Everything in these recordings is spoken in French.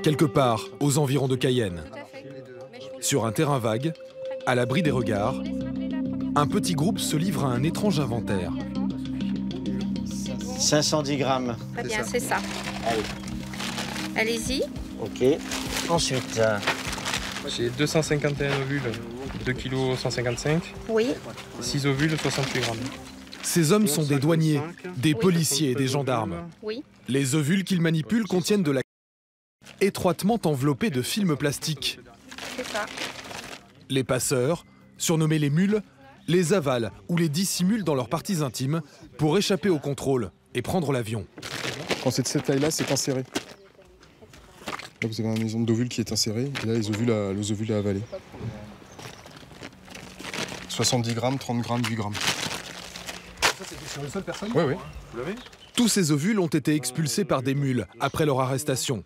quelque part aux environs de Cayenne. Sur un terrain vague, à l'abri des regards, un petit groupe se livre à un étrange inventaire. 510 grammes. Très bien, c'est ça. Allez. Allez-y. Ok. Ensuite, J'ai 251 ovules, 2 kg 155, Oui. 6 ovules, 68 grammes. Ces hommes sont des douaniers, des policiers et des gendarmes. Oui. Les ovules qu'ils manipulent contiennent de la étroitement enveloppée de films plastiques. C'est ça. Les passeurs, surnommés les mules, les avalent ou les dissimulent dans leurs parties intimes pour échapper au contrôle et prendre l'avion. Quand c'est de cette taille-là, c'est inséré. Là, vous avez un exemple d'ovule qui est inséré, et là, les ovules à avaler. 70 grammes, 30 grammes, 8 grammes. Ça, c'était sur une seule personne? Oui, oui. Vous l'avez? Tous ces ovules ont été expulsés par des mules après leur arrestation.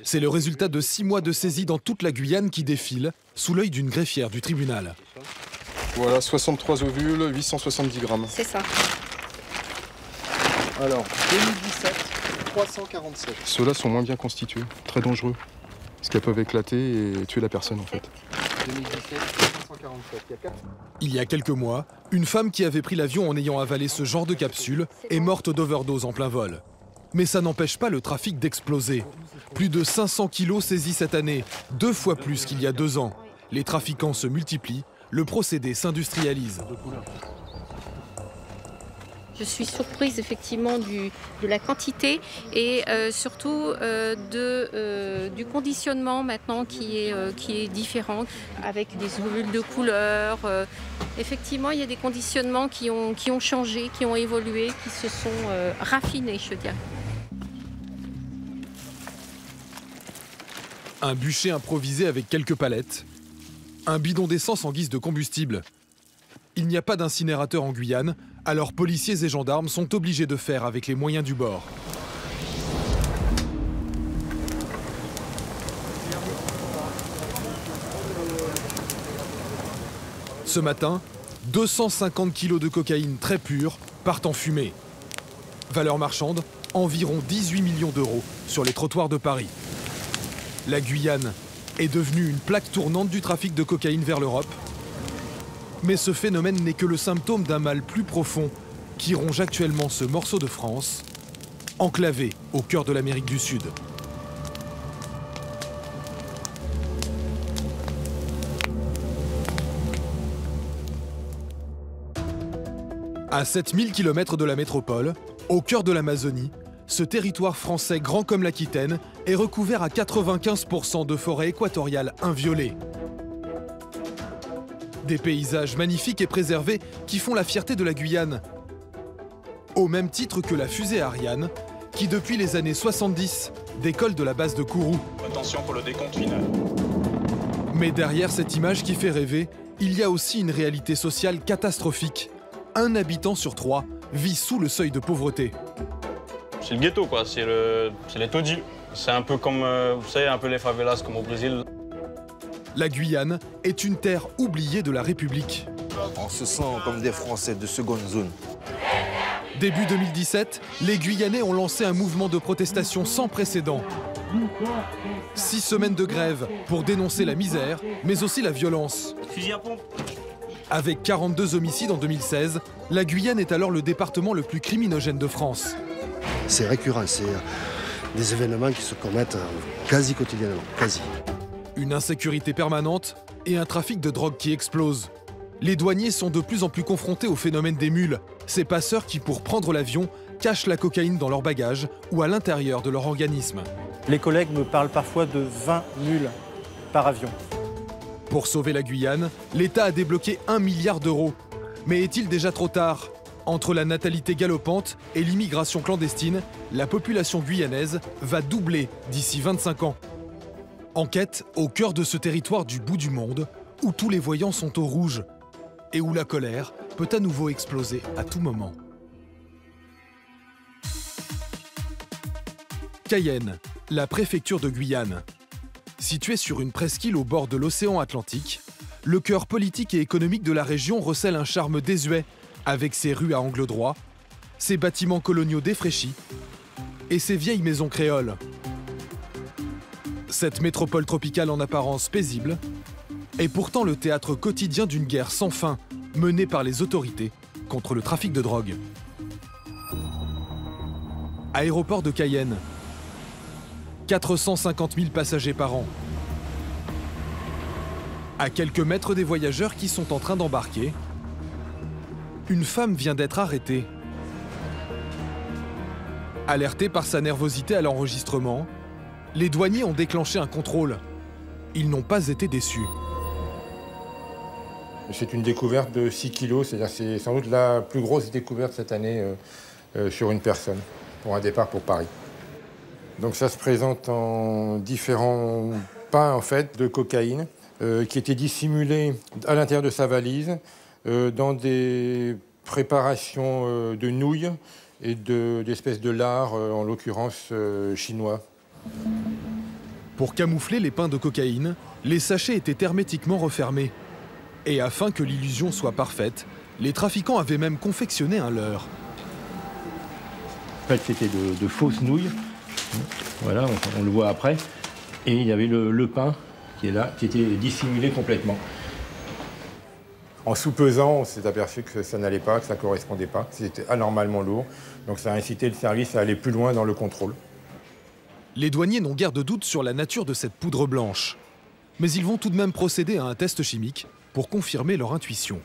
C'est le résultat de 6 mois de saisie dans toute la Guyane qui défile sous l'œil d'une greffière du tribunal. Voilà, 63 ovules, 870 grammes. C'est ça. Alors, 2017, 347. Ceux-là sont moins bien constitués, très dangereux. Parce qu'ils peuvent éclater et tuer la personne, en fait. 2017, 347. Il y a quelques mois, une femme qui avait pris l'avion en ayant avalé ce genre de capsule est morte d'overdose en plein vol. Mais ça n'empêche pas le trafic d'exploser. Plus de 500 kilos saisis cette année, 2 fois plus qu'il y a 2 ans. Les trafiquants se multiplient, le procédé s'industrialise. Je suis surprise effectivement de la quantité et surtout du conditionnement maintenant qui est différent avec des ovules de couleur. Effectivement, il y a des conditionnements qui ont changé, qui ont évolué, qui se sont raffinés, je dirais. Un bûcher improvisé avec quelques palettes, un bidon d'essence en guise de combustible. Il n'y a pas d'incinérateur en Guyane, alors policiers et gendarmes sont obligés de faire avec les moyens du bord. Ce matin, 250 kilos de cocaïne très pure partent en fumée. Valeur marchande, environ 18 millions d'euros sur les trottoirs de Paris. La Guyane est devenue une plaque tournante du trafic de cocaïne vers l'Europe. Mais ce phénomène n'est que le symptôme d'un mal plus profond qui ronge actuellement ce morceau de France, enclavé au cœur de l'Amérique du Sud. À 7000 km de la métropole, au cœur de l'Amazonie, ce territoire français grand comme l'Aquitaine est recouvert à 95% de forêts équatoriales inviolées. Des paysages magnifiques et préservés qui font la fierté de la Guyane. Au même titre que la fusée Ariane, qui depuis les années 70 décolle de la base de Kourou. Attention pour le décompte final. Mais derrière cette image qui fait rêver, il y a aussi une réalité sociale catastrophique. Un habitant sur 3 vit sous le seuil de pauvreté. C'est le ghetto, quoi. C'est les taudis. C'est un peu comme, vous savez, un peu les favelas comme au Brésil. La Guyane est une terre oubliée de la République. On se sent comme des Français de seconde zone. Début 2017, les Guyanais ont lancé un mouvement de protestation sans précédent. 6 semaines de grève pour dénoncer la misère, mais aussi la violence. Fusil à pompe. Avec 42 homicides en 2016, la Guyane est alors le département le plus criminogène de France. C'est récurrent, c'est des événements qui se commettent quasi quotidiennement, quasi. Une insécurité permanente et un trafic de drogue qui explose. Les douaniers sont de plus en plus confrontés au phénomène des mules, ces passeurs qui, pour prendre l'avion, cachent la cocaïne dans leur bagage ou à l'intérieur de leur organisme. Les collègues me parlent parfois de 20 mules par avion. Pour sauver la Guyane, l'État a débloqué 1 milliard d'euros. Mais est-il déjà trop tard ? Entre la natalité galopante et l'immigration clandestine, la population guyanaise va doubler d'ici 25 ans. Enquête au cœur de ce territoire du bout du monde, où tous les voyants sont au rouge et où la colère peut à nouveau exploser à tout moment. Cayenne, la préfecture de Guyane. Située sur une presqu'île au bord de l'océan Atlantique, le cœur politique et économique de la région recèle un charme désuet, avec ses rues à angle droit, ses bâtiments coloniaux défraîchis et ses vieilles maisons créoles. Cette métropole tropicale en apparence paisible est pourtant le théâtre quotidien d'une guerre sans fin menée par les autorités contre le trafic de drogue. Aéroport de Cayenne, 450 000 passagers par an. À quelques mètres des voyageurs qui sont en train d'embarquer, une femme vient d'être arrêtée. Alertés par sa nervosité à l'enregistrement, les douaniers ont déclenché un contrôle. Ils n'ont pas été déçus. C'est une découverte de 6 kilos, c'est-à-dire c'est sans doute la plus grosse découverte cette année sur une personne, pour un départ pour Paris. Donc ça se présente en différents pains en fait, de cocaïne qui étaient dissimulés à l'intérieur de sa valise dans des préparations de nouilles et d'espèces de lard, en l'occurrence chinois. Pour camoufler les pains de cocaïne, les sachets étaient hermétiquement refermés. Et afin que l'illusion soit parfaite, les trafiquants avaient même confectionné un leurre. En fait, c'était de fausses nouilles. Voilà, on le voit après. Et il y avait le pain qui est là, qui était dissimulé complètement. En sous-pesant, on s'est aperçu que ça n'allait pas, que ça ne correspondait pas, que c'était anormalement lourd. Donc ça a incité le service à aller plus loin dans le contrôle. Les douaniers n'ont guère de doute sur la nature de cette poudre blanche. Mais ils vont tout de même procéder à un test chimique pour confirmer leur intuition.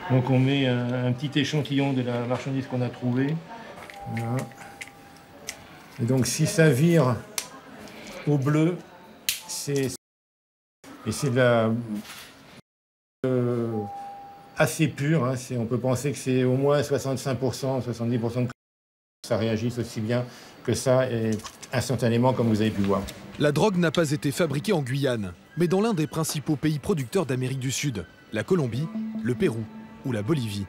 Donc on met un petit échantillon de la marchandise qu'on a trouvée. Voilà. Et donc si ça vire au bleu, c'est de la assez pur. Hein. On peut penser que c'est au moins 65%, 70% de ça réagisse aussi bien que ça et instantanément comme vous avez pu voir. La drogue n'a pas été fabriquée en Guyane, mais dans l'un des principaux pays producteurs d'Amérique du Sud, la Colombie, le Pérou ou la Bolivie.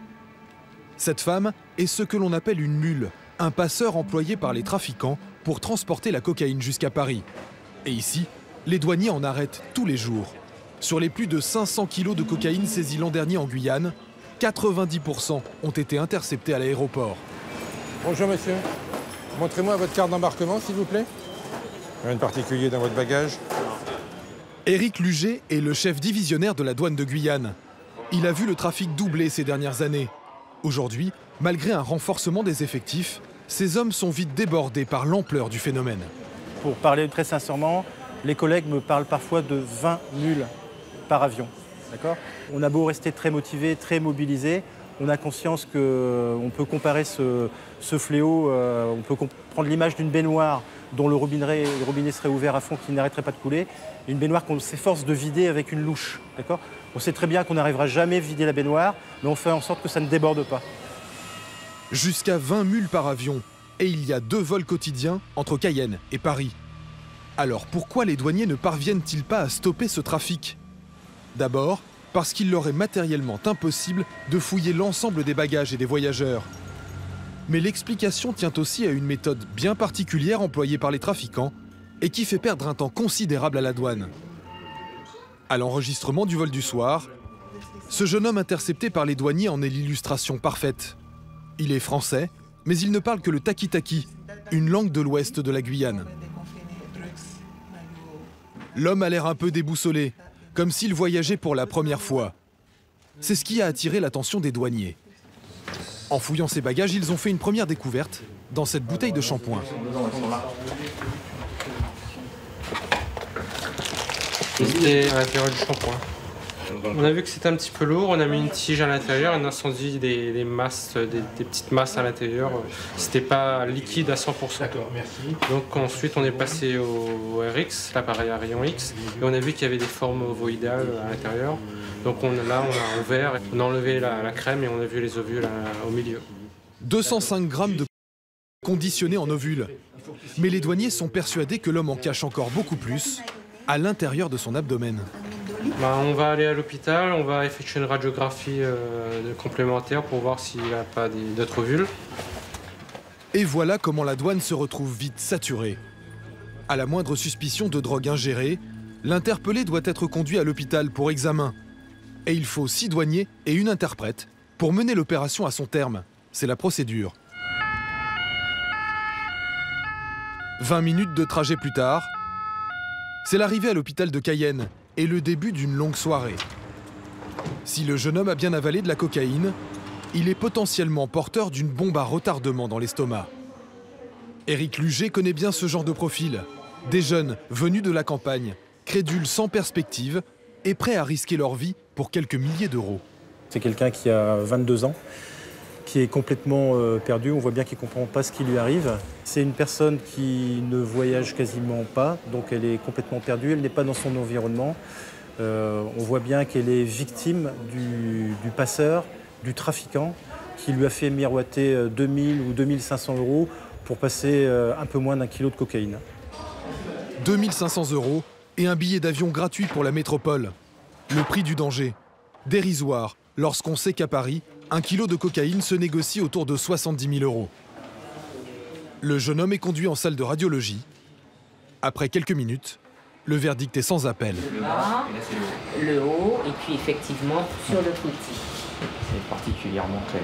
Cette femme est ce que l'on appelle une mule, un passeur employé par les trafiquants pour transporter la cocaïne jusqu'à Paris. Et ici, les douaniers en arrêtent tous les jours. Sur les plus de 500 kilos de cocaïne saisis l'an dernier en Guyane, 90% ont été interceptés à l'aéroport. Bonjour monsieur, montrez-moi votre carte d'embarquement s'il vous plaît. Rien de particulier dans votre bagage? Éric Luger est le chef divisionnaire de la douane de Guyane. Il a vu le trafic doubler ces dernières années. Aujourd'hui, malgré un renforcement des effectifs, ces hommes sont vite débordés par l'ampleur du phénomène. Pour parler très sincèrement, les collègues me parlent parfois de 20 mules par avion. On a beau rester très motivé, très mobilisé, on a conscience qu'on peut comparer ce fléau, on peut prendre l'image d'une baignoire dont le robinet serait ouvert à fond, qui n'arrêterait pas de couler, une baignoire qu'on s'efforce de vider avec une louche. On sait très bien qu'on n'arrivera jamais à vider la baignoire, mais on fait en sorte que ça ne déborde pas. Jusqu'à 20 mules par avion, et il y a 2 vols quotidiens entre Cayenne et Paris. Alors pourquoi les douaniers ne parviennent-ils pas à stopper ce trafic? D'abord, parce qu'il leur est matériellement impossible de fouiller l'ensemble des bagages et des voyageurs. Mais l'explication tient aussi à une méthode bien particulière employée par les trafiquants et qui fait perdre un temps considérable à la douane. À l'enregistrement du vol du soir, ce jeune homme intercepté par les douaniers en est l'illustration parfaite. Il est français, mais il ne parle que le taki-taki, une langue de l'ouest de la Guyane. L'homme a l'air un peu déboussolé, comme s'il voyageait pour la première fois. C'est ce qui a attiré l'attention des douaniers. En fouillant ses bagages, ils ont fait une première découverte dans cette bouteille de shampoing. C'était à l'intérieur du shampoing. On a vu que c'était un petit peu lourd, on a mis une tige à l'intérieur, on a senti des masses, des petites masses à l'intérieur. C'était pas liquide à 100%. D'accord, merci. Donc ensuite on est passé au RX, l'appareil à rayon X, et on a vu qu'il y avait des formes ovoïdales à l'intérieur. Donc là on a ouvert, on a enlevé la crème et on a vu les ovules au milieu. 205 grammes de conditionnés en ovules. Mais les douaniers sont persuadés que l'homme en cache encore beaucoup plus à l'intérieur de son abdomen. On va aller à l'hôpital, on va effectuer une radiographie complémentaire pour voir s'il n'a pas d'autres ovules. Et voilà comment la douane se retrouve vite saturée. À la moindre suspicion de drogue ingérée, l'interpellé doit être conduit à l'hôpital pour examen. Et il faut 6 douaniers et une interprète pour mener l'opération à son terme. C'est la procédure. 20 minutes de trajet plus tard, c'est l'arrivée à l'hôpital de Cayenne et le début d'une longue soirée. Si le jeune homme a bien avalé de la cocaïne, il est potentiellement porteur d'une bombe à retardement dans l'estomac. Éric Luget connaît bien ce genre de profil. Des jeunes venus de la campagne, crédules sans perspective et prêts à risquer leur vie pour quelques milliers d'euros. C'est quelqu'un qui a 22 ans, qui est complètement perdu. On voit bien qu'il ne comprend pas ce qui lui arrive. C'est une personne qui ne voyage quasiment pas, donc elle est complètement perdue, elle n'est pas dans son environnement. On voit bien qu'elle est victime du passeur, du trafiquant, qui lui a fait miroiter 2000 ou 2500 euros pour passer un peu moins d'un kilo de cocaïne. 2500 euros et un billet d'avion gratuit pour la métropole. Le prix du danger, dérisoire, lorsqu'on sait qu'à Paris, un kilo de cocaïne se négocie autour de 70 000 euros. Le jeune homme est conduit en salle de radiologie. Après quelques minutes, le verdict est sans appel. Le bas, le haut, et puis effectivement sur le petit. C'est particulièrement clair.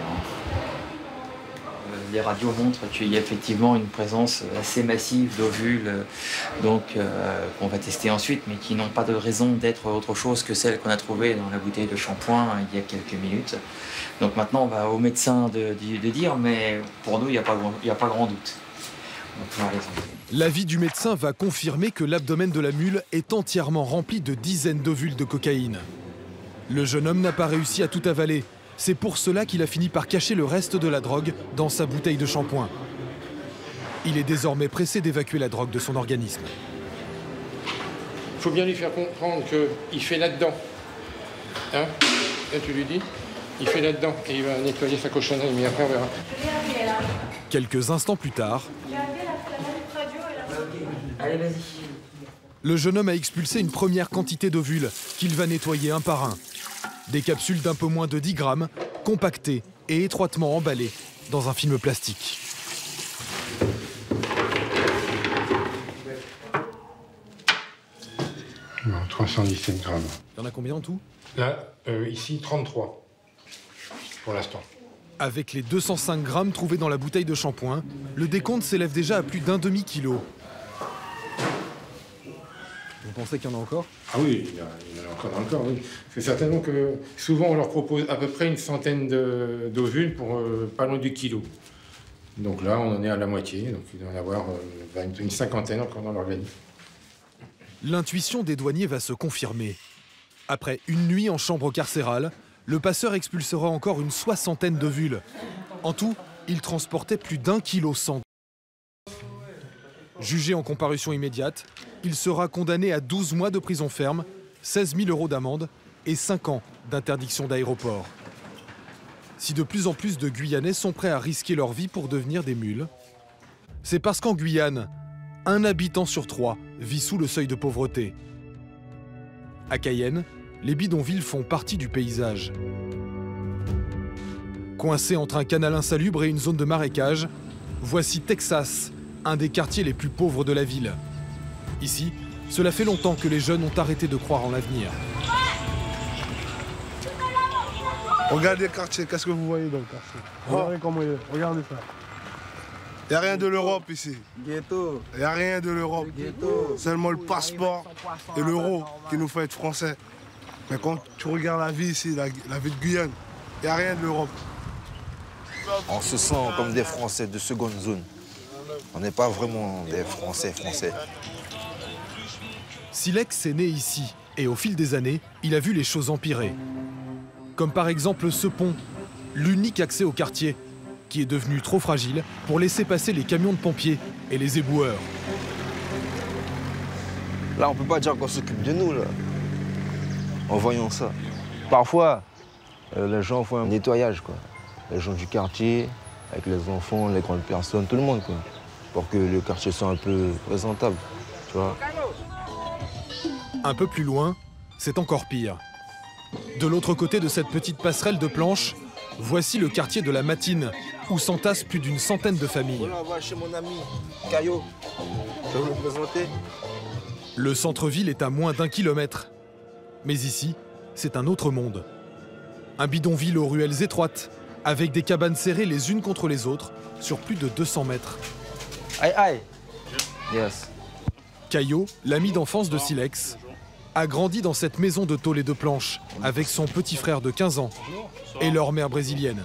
Les radios montrent qu'il y a effectivement une présence assez massive d'ovules qu'on va tester ensuite, mais qui n'ont pas de raison d'être autre chose que celle qu'on a trouvée dans la bouteille de shampoing il y a quelques minutes. Donc maintenant, on va au médecin de dire, mais pour nous, il n'y a pas grand doute. L'avis du médecin va confirmer que l'abdomen de la mule est entièrement rempli de dizaines d'ovules de cocaïne. Le jeune homme n'a pas réussi à tout avaler. C'est pour cela qu'il a fini par cacher le reste de la drogue dans sa bouteille de shampoing. Il est désormais pressé d'évacuer la drogue de son organisme. Il faut bien lui faire comprendre qu'il fait là-dedans. Hein? Là, tu lui dis, il fait là-dedans et il va nettoyer sa cochonnerie, mais après on verra. Quelques instants plus tard, Allez, vas-y. le jeune homme a expulsé une première quantité d'ovules qu'il va nettoyer un par un. Des capsules d'un peu moins de 10 grammes, compactées et étroitement emballées dans un film plastique. Bon, 317 grammes. Il y en a combien en tout? Là, ici, 33 pour l'instant. Avec les 205 grammes trouvés dans la bouteille de shampoing, le décompte s'élève déjà à plus d'un demi-kilo. Vous pensez qu'il y en a encore? Ah oui, il y en a encore dans le corps, oui. C'est certainement que souvent on leur propose à peu près une centaine d'ovules pour pas loin du kilo. Donc là, on en est à la moitié, donc il doit y en avoir une cinquantaine encore dans l'organisme. L'intuition des douaniers va se confirmer. Après une nuit en chambre carcérale, le passeur expulsera encore une soixantaine d'ovules. En tout, il transportait plus d'1,1 kg. Jugé en comparution immédiate, il sera condamné à 12 mois de prison ferme, 16 000 euros d'amende et 5 ans d'interdiction d'aéroport. Si de plus en plus de Guyanais sont prêts à risquer leur vie pour devenir des mules, c'est parce qu'en Guyane, un habitant sur 3 vit sous le seuil de pauvreté. À Cayenne, les bidonvilles font partie du paysage. Coincés entre un canal insalubre et une zone de marécage, voici Texas, un des quartiers les plus pauvres de la ville. Ici, cela fait longtemps que les jeunes ont arrêté de croire en l'avenir. Regardez le quartier, qu'est-ce que vous voyez dans le quartier? Regardez comment il est, regardez ça. Il n'y a rien de l'Europe ici. Ghetto. Il n'y a rien de l'Europe. Seulement le passeport et l'euro qui nous fait être français. Mais quand tu regardes la vie ici, la vie de Guyane, il n'y a rien de l'Europe. On se sent comme des Français de seconde zone. On n'est pas vraiment des Français. Silex est né ici et au fil des années, il a vu les choses empirer. Comme par exemple ce pont, l'unique accès au quartier, qui est devenu trop fragile pour laisser passer les camions de pompiers et les éboueurs. Là, on ne peut pas dire qu'on s'occupe de nous, là, en voyant ça. Parfois, les gens font un nettoyage, quoi. Les gens du quartier, avec les enfants, les grandes personnes, tout le monde, quoi. Pour que le quartier soit un peu présentable, tu vois. Un peu plus loin, c'est encore pire. De l'autre côté de cette petite passerelle de planches, voici le quartier de la Matine, où s'entassent plus d'une centaine de familles. Voilà, on va chez mon ami Caillot. Je vais vous le présenter. Le centre-ville est à moins d'1 kilomètre. Mais ici, c'est un autre monde. Un bidonville aux ruelles étroites, avec des cabanes serrées les unes contre les autres, sur plus de 200 mètres. Aïe, aïe. Yes. Caio, l'ami d'enfance de Silex, a grandi dans cette maison de tôle et de planches avec son petit frère de 15 ans et leur mère brésilienne.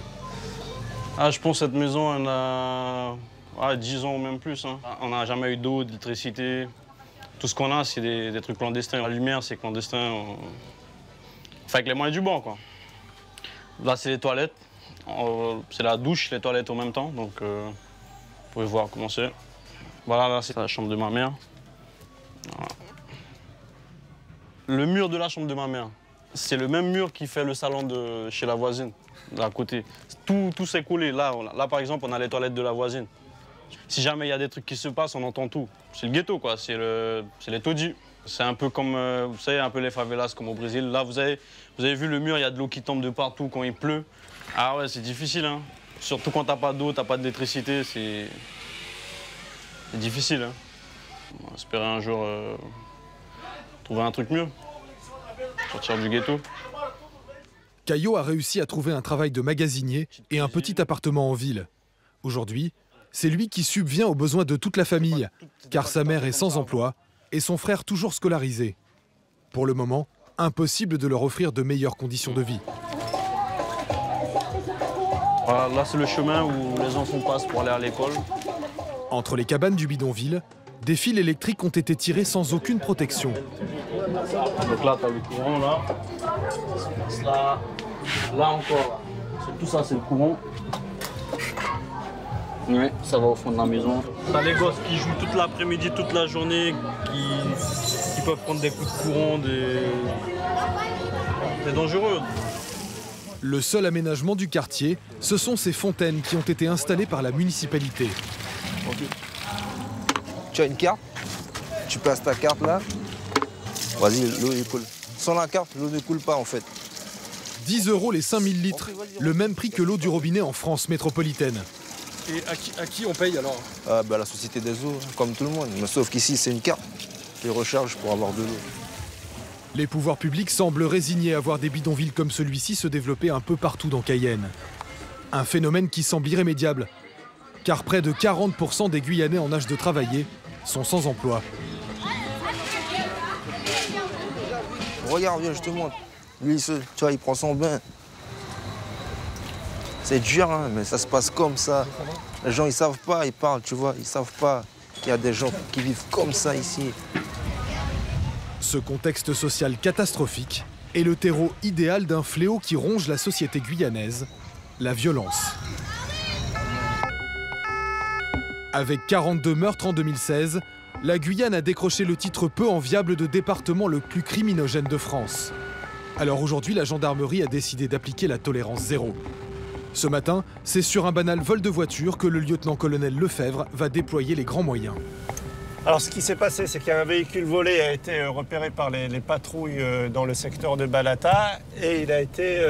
Ah, je pense que cette maison, elle a 10 ans ou même plus. Hein. On n'a jamais eu d'eau, d'électricité. Tout ce qu'on a, c'est des trucs clandestins. La lumière, c'est clandestin. Enfin, avec les moyens du bord, quoi. Là, c'est les toilettes. C'est la douche, les toilettes en même temps. Donc, vous pouvez voir comment c'est. Voilà, là, c'est la chambre de ma mère. Voilà. Le mur de la chambre de ma mère, c'est le même mur qui fait le salon de chez la voisine, à côté. Tout s'est collé. Là, par exemple, on a les toilettes de la voisine. Si jamais il y a des trucs qui se passent, on entend tout. C'est le ghetto, quoi. C'est les taudis. C'est un peu comme, vous savez, un peu les favelas comme au Brésil. Là, vous avez vu le mur, il y a de l'eau qui tombe de partout quand il pleut. Ah ouais, c'est difficile, hein. Surtout quand t'as pas d'eau, t'as pas d'électricité, c'est difficile, hein. On va espérer un jour trouver un truc mieux, sortir du ghetto. Caio a réussi à trouver un travail de magasinier et un petit appartement en ville. Aujourd'hui, c'est lui qui subvient aux besoins de toute la famille, car sa mère est sans emploi et son frère toujours scolarisé. Pour le moment, impossible de leur offrir de meilleures conditions de vie. Voilà, là, c'est le chemin où les enfants passent pour aller à l'école. Entre les cabanes du bidonville, des fils électriques ont été tirés sans aucune protection. Donc là, tu as le courant, là. Là encore, tout ça, c'est le courant. Oui, ça va au fond de la maison. T'as les gosses qui jouent toute l'après-midi, toute la journée, qui peuvent prendre des coups de courant, c'est dangereux. Le seul aménagement du quartier, ce sont ces fontaines qui ont été installées par la municipalité. Tu as une carte, tu places ta carte là, vas-y, l'eau coule. Sans la carte, l'eau ne coule pas en fait. 10 € les 5000 litres, le même prix que l'eau du robinet en France métropolitaine. Et à qui on paye alors? La Société des eaux, comme tout le monde. Mais sauf qu'ici, c'est une carte. Tu recharges pour avoir de l'eau. Les pouvoirs publics semblent résignés à voir des bidonvilles comme celui-ci se développer un peu partout dans Cayenne. Un phénomène qui semble irrémédiable, car près de 40% des Guyanais en âge de travailler sont sans emploi. Regarde, viens, je te montre. Lui, tu vois, il prend son bain. C'est dur, hein, mais ça se passe comme ça. Les gens, ils savent pas, ils parlent, tu vois, ils savent pas qu'il y a des gens qui vivent comme ça ici. Ce contexte social catastrophique est le terreau idéal d'un fléau qui ronge la société guyanaise, la violence. Avec 42 meurtres en 2016, la Guyane a décroché le titre peu enviable de département le plus criminogène de France. Alors aujourd'hui, la gendarmerie a décidé d'appliquer la tolérance zéro. Ce matin, c'est sur un banal vol de voiture que le lieutenant-colonel Lefebvre va déployer les grands moyens. Alors ce qui s'est passé, c'est qu'un véhicule volé a été repéré par les patrouilles dans le secteur de Balata et il a été,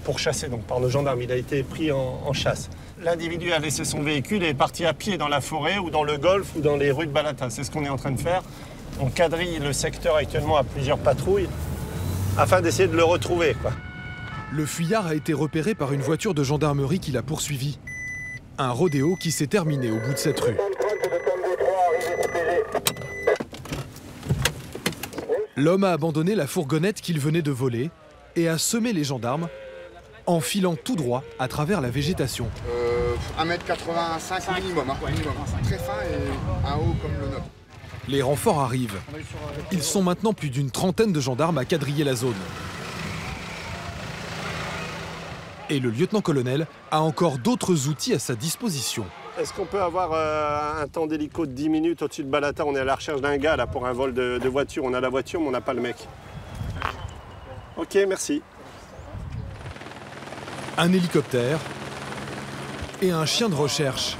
pourchassé donc, par nos gendarmes. Il a été pris en chasse. L'individu a laissé son véhicule et est parti à pied dans la forêt ou dans le golfe ou dans les rues de Balata. C'est ce qu'on est en train de faire. On quadrille le secteur actuellement à plusieurs patrouilles afin d'essayer de le retrouver, quoi. Le fuyard a été repéré par une voiture de gendarmerie qui l'a poursuivi. Un rodéo qui s'est terminé au bout de cette rue. L'homme a abandonné la fourgonnette qu'il venait de voler et a semé les gendarmes en filant tout droit à travers la végétation. 1,85 m minimum, hein. Très fin et un haut comme le nôtre. Les renforts arrivent. Ils sont maintenant plus d'une trentaine de gendarmes à quadriller la zone. Et le lieutenant-colonel a encore d'autres outils à sa disposition. Est-ce qu'on peut avoir un temps d'hélico de 10 minutes au-dessus de Balata? On est à la recherche d'un gars là, pour un vol de voiture. On a la voiture, mais on n'a pas le mec. Ok, merci. Un hélicoptère et un chien de recherche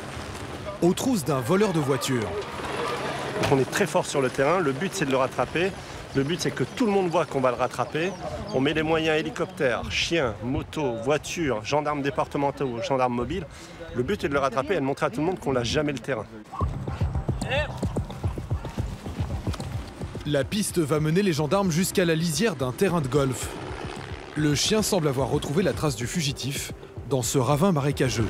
aux trousses d'un voleur de voiture. On est très fort sur le terrain. Le but, c'est de le rattraper. Le but, c'est que tout le monde voit qu'on va le rattraper. On met les moyens hélicoptères, chiens, motos, voitures, gendarmes départementaux, gendarmes mobiles. Le but est de le rattraper et de montrer à tout le monde qu'on lâche jamais le terrain. La piste va mener les gendarmes jusqu'à la lisière d'un terrain de golf. Le chien semble avoir retrouvé la trace du fugitif dans ce ravin marécageux.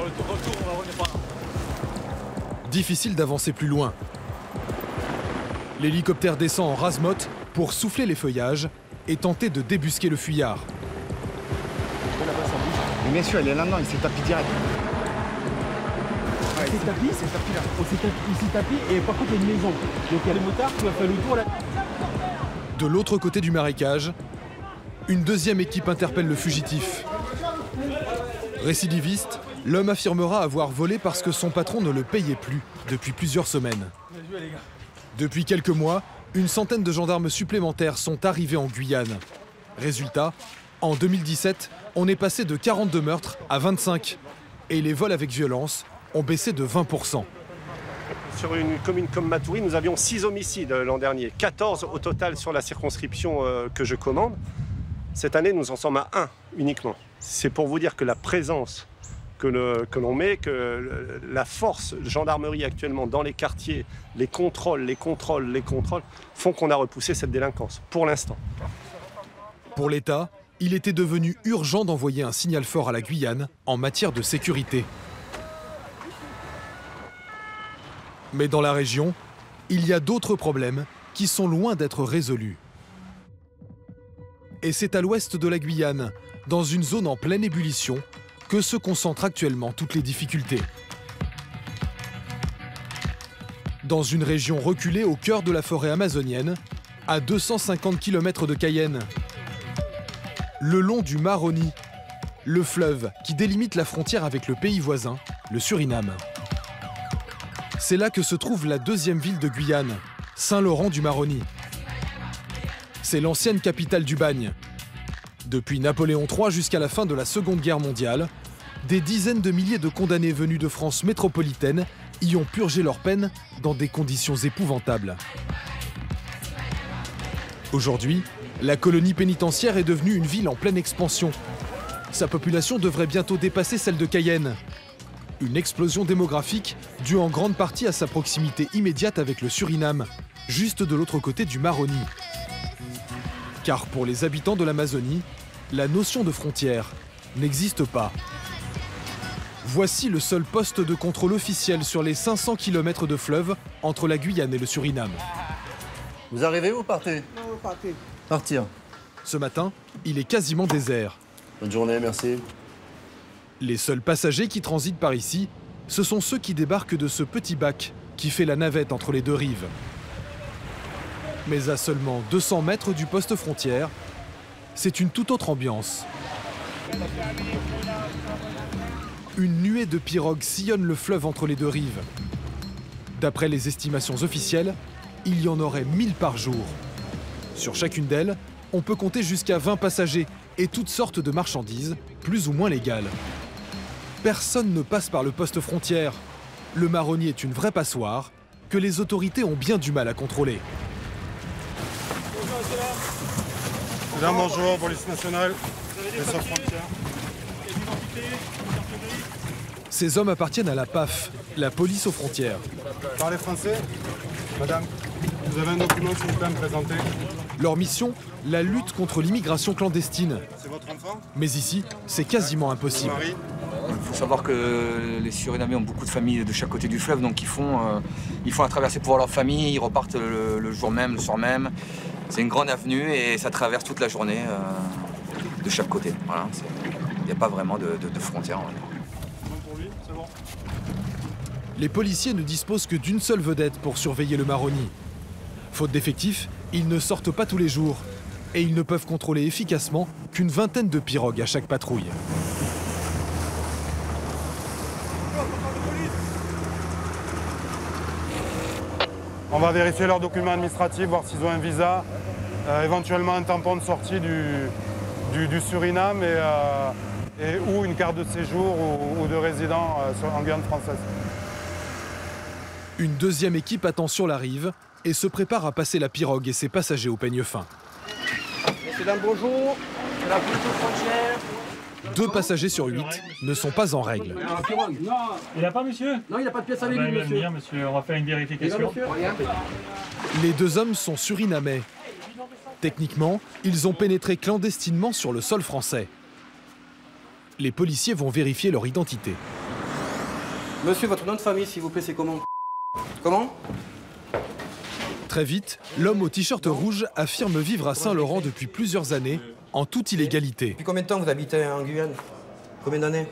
le retour, on va revenir par là. Difficile d'avancer plus loin. L'hélicoptère descend en rase-motte pour souffler les feuillages et tenter de débusquer le fuyard. Mais bien sûr, il est là-dedans, il s'est tapis direct. Il s'est tapis là. Il s'est tapis et par contre il y a une maison. Donc il y a les motards qui ont fait le tour là. De l'autre côté du marécage, une deuxième équipe interpelle le fugitif. Récidiviste, l'homme affirmera avoir volé parce que son patron ne le payait plus depuis plusieurs semaines. Depuis quelques mois, une centaine de gendarmes supplémentaires sont arrivés en Guyane. Résultat, en 2017, on est passé de 42 meurtres à 25. Et les vols avec violence ont baissé de 20%. Sur une commune comme Matoury, nous avions 6 homicides l'an dernier, 14 au total sur la circonscription que je commande. Cette année, nous en sommes à 1 uniquement. C'est pour vous dire que la présence que l'on met, que la force de gendarmerie actuellement dans les quartiers, les contrôles, font qu'on a repoussé cette délinquance, pour l'instant. Pour l'État, il était devenu urgent d'envoyer un signal fort à la Guyane en matière de sécurité. Mais dans la région, il y a d'autres problèmes qui sont loin d'être résolus. Et c'est à l'ouest de la Guyane, dans une zone en pleine ébullition, que se concentrent actuellement toutes les difficultés. Dans une région reculée au cœur de la forêt amazonienne, à 250 km de Cayenne, le long du Maroni, le fleuve qui délimite la frontière avec le pays voisin, le Suriname. C'est là que se trouve la deuxième ville de Guyane, Saint-Laurent-du-Maroni. C'est l'ancienne capitale du bagne. Depuis Napoléon III jusqu'à la fin de la Seconde Guerre mondiale, des dizaines de milliers de condamnés venus de France métropolitaine y ont purgé leur peine dans des conditions épouvantables. Aujourd'hui, la colonie pénitentiaire est devenue une ville en pleine expansion. Sa population devrait bientôt dépasser celle de Cayenne. Une explosion démographique due en grande partie à sa proximité immédiate avec le Suriname, juste de l'autre côté du Maroni. Car pour les habitants de l'Amazonie, la notion de frontière n'existe pas. Voici le seul poste de contrôle officiel sur les 500 km de fleuve entre la Guyane et le Suriname. Vous arrivez ou partez? Non, partez. Partir. Ce matin, il est quasiment désert. Bonne journée, merci. Les seuls passagers qui transitent par ici, ce sont ceux qui débarquent de ce petit bac qui fait la navette entre les deux rives. Mais à seulement 200 mètres du poste frontière, c'est une toute autre ambiance. Une nuée de pirogues sillonne le fleuve entre les deux rives. D'après les estimations officielles, il y en aurait 1000 par jour. Sur chacune d'elles, on peut compter jusqu'à 20 passagers et toutes sortes de marchandises, plus ou moins légales. Personne ne passe par le poste frontière. Le Maroni est une vraie passoire que les autorités ont bien du mal à contrôler. Madame, bonjour, police nationale, les frontières. Ces hommes appartiennent à la PAF, la police aux frontières. Parlez français? Madame, vous avez un document s'il vous plaît à me présenter? Leur mission, la lutte contre l'immigration clandestine. C'est votre enfant? Mais ici, c'est quasiment impossible. Il faut savoir que les Surinamais ont beaucoup de familles de chaque côté du fleuve, donc ils font la traversée pour voir leur famille, ils repartent le jour même, le soir même. C'est une grande avenue et ça traverse toute la journée de chaque côté. Voilà, il n'y a pas vraiment de frontière. Les policiers ne disposent que d'une seule vedette pour surveiller le Maroni. Faute d'effectifs, ils ne sortent pas tous les jours et ils ne peuvent contrôler efficacement qu'une vingtaine de pirogues à chaque patrouille. On va vérifier leurs documents administratifs, voir s'ils ont un visa, éventuellement un tampon de sortie du Suriname ou une carte de séjour ou de résident en Guyane française. Une deuxième équipe attend sur la rive et se prépare à passer la pirogue et ses passagers au peigne fin. Messieurs, dames, bonjour. C'est la police aux frontières. 2 passagers sur 8 ne sont pas en règle. Il n'a pas, monsieur? Non, il n'a pas de pièce avec lui, monsieur. Monsieur. On va faire une vérification. Les 2 hommes sont surinamais. Techniquement, ils ont pénétré clandestinement sur le sol français. Les policiers vont vérifier leur identité. Monsieur, votre nom de famille, s'il vous plaît, c'est comment? Comment? Très vite, l'homme au t-shirt rouge affirme vivre à Saint-Laurent depuis plusieurs années, en toute illégalité. Depuis combien de temps vous habitez en Guyane? Combien d'années?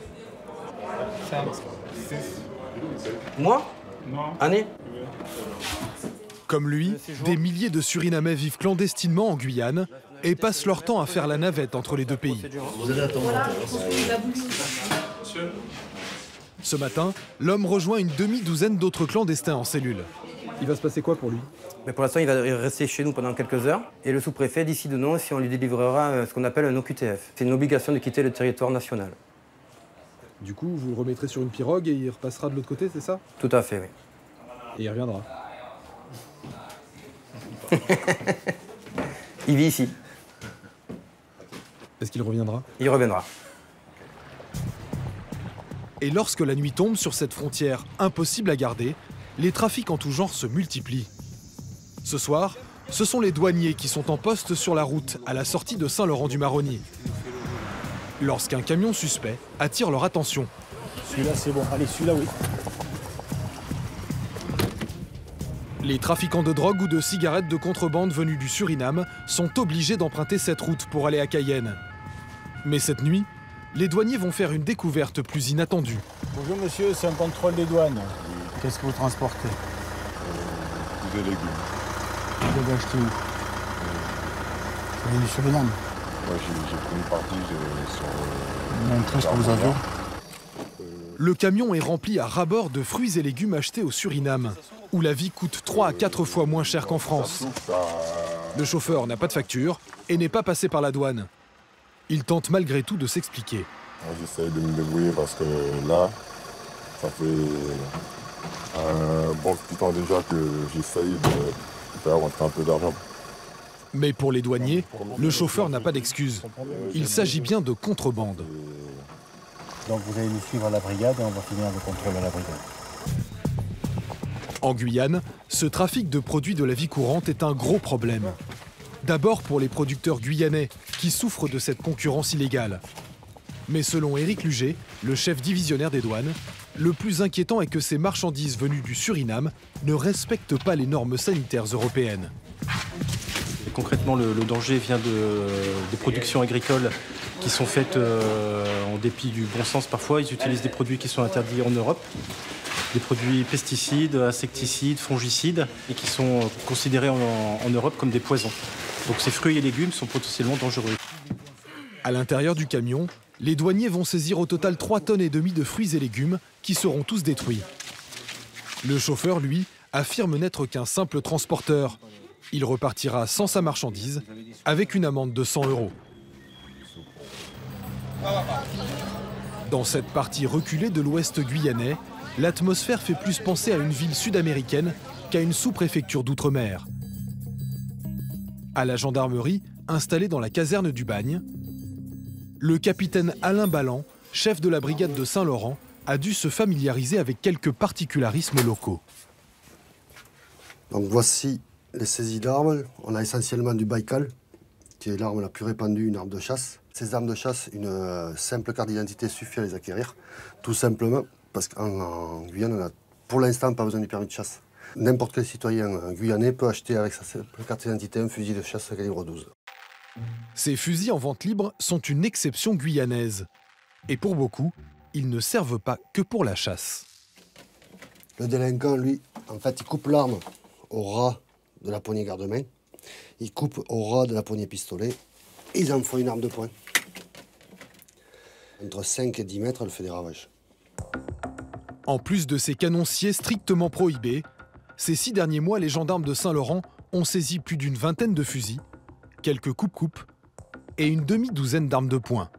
5. Mois? Année? Comme lui, des milliers de Surinamais vivent clandestinement en Guyane et passent leur temps à faire la navette entre les deux pays. Ce matin, l'homme rejoint une demi-douzaine d'autres clandestins en cellule. Il va se passer quoi pour lui? Mais pour l'instant, il va rester chez nous pendant quelques heures. Et le sous-préfet décide de non si on lui délivrera ce qu'on appelle un OQTF. C'est une obligation de quitter le territoire national. Du coup, vous le remettrez sur une pirogue et il repassera de l'autre côté, c'est ça? Tout à fait, oui. Et il reviendra. Il vit ici. Est-ce qu'il reviendra? Il reviendra. Et lorsque la nuit tombe sur cette frontière impossible à garder, les trafics en tout genre se multiplient. Ce soir, ce sont les douaniers qui sont en poste sur la route à la sortie de Saint-Laurent-du-Maroni. Lorsqu'un camion suspect attire leur attention. Celui-là, c'est bon. Allez, celui-là, oui. Les trafiquants de drogue ou de cigarettes de contrebande venus du Suriname sont obligés d'emprunter cette route pour aller à Cayenne. Mais cette nuit, les douaniers vont faire une découverte plus inattendue. Bonjour monsieur, c'est un contrôle des douanes. Qu'est-ce que vous transportez? Des légumes. Vous l'avez acheté où? Vous avez du Suriname? Moi j'ai pris une partie sur... Montrez ce que vous avez. Le camion est rempli à ras-bord de fruits et légumes achetés au Suriname, où la vie coûte 3 à 4 fois moins cher qu'en France. Le chauffeur n'a pas de facture et n'est pas passé par la douane. Il tente malgré tout de s'expliquer. J'essaie de me débrouiller parce que là, ça fait un bon petit temps déjà que j'essaye de faire rentrer un peu d'argent. Mais pour les douaniers, le chauffeur n'a pas d'excuse. Il s'agit bien de contrebande. Donc vous allez nous suivre à la brigade et on va finir le contrôle à la brigade. En Guyane, ce trafic de produits de la vie courante est un gros problème. D'abord pour les producteurs guyanais, qui souffrent de cette concurrence illégale. Mais selon Éric Luget, le chef divisionnaire des douanes, le plus inquiétant est que ces marchandises venues du Suriname ne respectent pas les normes sanitaires européennes. Concrètement, le danger vient des productions agricoles qui sont faites en dépit du bon sens parfois. Ils utilisent des produits qui sont interdits en Europe, des produits pesticides, insecticides, fongicides, et qui sont considérés en Europe comme des poisons. Donc ces fruits et légumes sont potentiellement dangereux. À l'intérieur du camion, les douaniers vont saisir au total 3,5 tonnes de fruits et légumes qui seront tous détruits. Le chauffeur, lui, affirme n'être qu'un simple transporteur. Il repartira sans sa marchandise, avec une amende de 100 €. Dans cette partie reculée de l'ouest guyanais, l'atmosphère fait plus penser à une ville sud-américaine qu'à une sous-préfecture d'outre-mer. À la gendarmerie, installée dans la caserne du Bagne, le capitaine Alain Balland, chef de la brigade de Saint-Laurent, a dû se familiariser avec quelques particularismes locaux. Donc voici les saisies d'armes. On a essentiellement du Baïkal, qui est l'arme la plus répandue, une arme de chasse. Ces armes de chasse, une simple carte d'identité suffit à les acquérir, tout simplement parce qu'en Guyane, on n'a pour l'instant pas besoin du permis de chasse. N'importe quel citoyen guyanais peut acheter avec sa simple carte d'identité un fusil de chasse à calibre 12. Ces fusils en vente libre sont une exception guyanaise. Et pour beaucoup, ils ne servent pas que pour la chasse. Le délinquant, lui, en fait, il coupe l'arme au ras de la poignée garde-main, il coupe au ras de la poignée pistolet, et ils en font une arme de poing. Entre 5 et 10 mètres, elle fait des ravages. En plus de ces canonciers strictement prohibés, ces 6 derniers mois, les gendarmes de Saint-Laurent ont saisi plus d'une vingtaine de fusils, quelques coupes-coupes et une demi-douzaine d'armes de poing.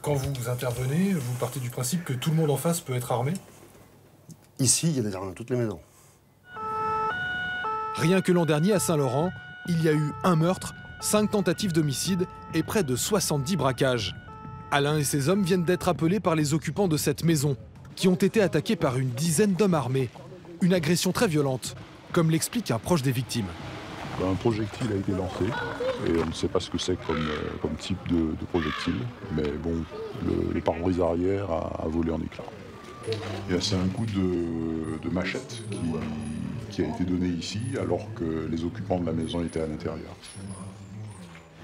Quand vous intervenez, vous partez du principe que tout le monde en face peut être armé? Ici, il y a des armes dans toutes les maisons. Rien que l'an dernier à Saint-Laurent, il y a eu un meurtre, 5 tentatives d'homicide et près de 70 braquages. Alain et ses hommes viennent d'être appelés par les occupants de cette maison, qui ont été attaqués par une dizaine d'hommes armés. Une agression très violente, comme l'explique un proche des victimes. Un projectile a été lancé et on ne sait pas ce que c'est comme type de projectile, mais bon, le pare-brise arrière a volé en éclats. C'est un coup de machette qui a été donné ici alors que les occupants de la maison étaient à l'intérieur.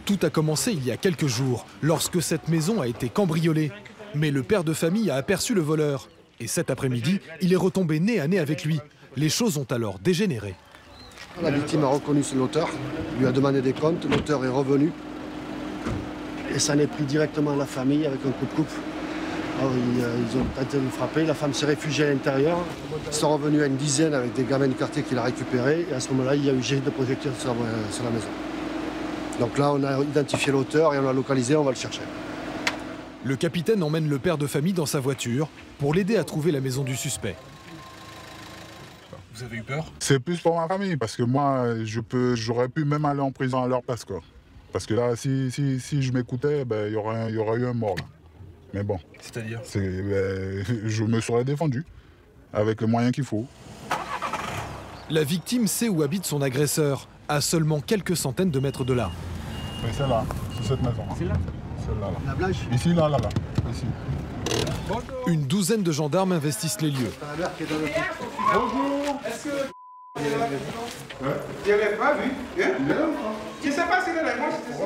Tout a commencé il y a quelques jours, lorsque cette maison a été cambriolée. Mais le père de famille a aperçu le voleur. Et cet après-midi, il est retombé nez à nez avec lui. Les choses ont alors dégénéré. La victime a reconnu l'auteur, lui a demandé des comptes, l'auteur est revenu. Et ça en est pris directement à la famille avec un coupe-coupe. Ils ont tenté de le frapper, la femme s'est réfugiée à l'intérieur. Ils sont revenus à une dizaine avec des gamins du quartier qu'il a récupérés. Et à ce moment-là, il y a eu jet de projectiles sur la maison. Donc là, on a identifié l'auteur et on l'a localisé, on va le chercher. Le capitaine emmène le père de famille dans sa voiture pour l'aider à trouver la maison du suspect. Vous avez eu peur? C'est plus pour ma famille, parce que moi, j'aurais pu même aller en prison à leur place, quoi. Parce que là, si je m'écoutais, il y aurait eu un mort, là. Mais bon. C'est-à-dire? Je me serais défendu, avec les moyens qu'il faut. La victime sait où habite son agresseur, à seulement quelques centaines de mètres de là. Mais c'est là, c'est cette maison. C'est là? Celle-là, là. La blanche? Ici, là, ici. Une douzaine de gendarmes investissent les lieux. Bonjour. Est-ce que... Je l'ai pas vu. Je ne sais pas s'il est là. Moi, j'étais...